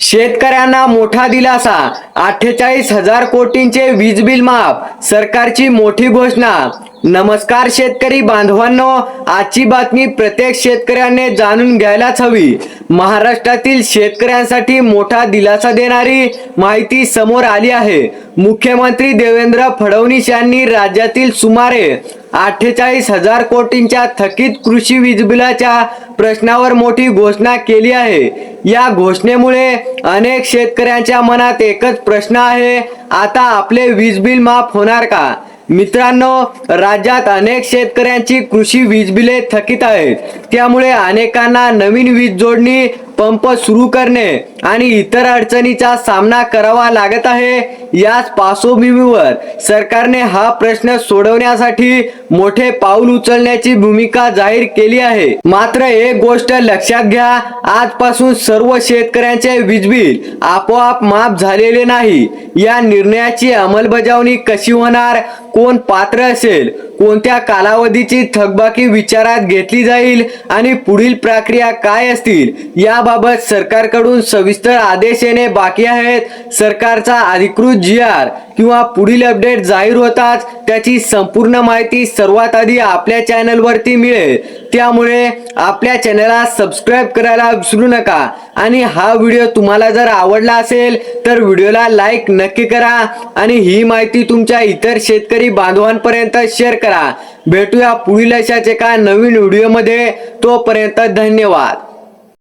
शेतकऱ्यांना मोठा दिलासा, 48,000 कोटींचे वीज बिल माफ, सरकारची मोठी घोषणा। नमस्कार शेतकरी बांधवांनो, आजची बातमी प्रत्येक शेतकऱ्याने जाणून घ्यायलाच हवी। महाराष्ट्रातील शेतकऱ्यांसाठी मोठा दिलासा देणारी माहिती समोर आली आहे। मुख्यमंत्री देवेंद्र फडणवीस यांनी राज्यातील सुमारे 48,000 कोटींच्या थकीत कृषी वीज बिलाच्या प्रश्नावर मोठी घोषणा केली आहे। या घोषणेमुळे अनेक शेतकऱ्यांच्या मनात एकच प्रश्न आहे, आता आपले वीज बिल माफ होणार का? मित्रांनो, राज्यात अनेक शेतकऱ्यांची कृषी वीज बिले थकीत आहेत, त्यामुळे अनेकांना नवीन वीज जोडणी, पंप सुरू करणे आणि इतर अडचणीचा सामना करावा लागत आहे। याच पार्श्वभूमीवर सरकारने हा प्रश्न सोडवण्यासाठी मोठे पाऊल उचलण्याची भूमिका जाहीर केली आहे। मात्र एक गोष्ट लक्षात घ्या, आजपासून सर्व शेतकऱ्यांचे वीज बिल आपोआप माफ झालेले नाही। या निर्णयाची अंमलबजावणी कशी होणार, कोण पात्र असेल, कोणत्या कालावधीची थकबाकी विचारात घेतली जाईल आणि पुढील प्रक्रिया काय असतील, याबाबत सरकारकडून सविस्तर आदेश येणे बाकी आहेत। सरकारचा अधिकृत GR किंवा पुढील अपडेट जाहीर होताच त्याची संपूर्ण माहिती सर्वात आधी आपल्या चॅनल वरती मिळेल, त्यामुळे आपल्या चॅनलला सबस्क्राइब करायला विसरू नका। आणि हा व्हिडिओ तुम्हाला जर आवडला असेल तर व्हिडिओला लाईक नक्की करा आणि ही माहिती तुमच्या इतर शेतकरी बांधवांपर्यंत शेअर करा। भेटूया पुढील अशाच एका नवीन व्हिडिओमध्ये, तोपर्यंत धन्यवाद।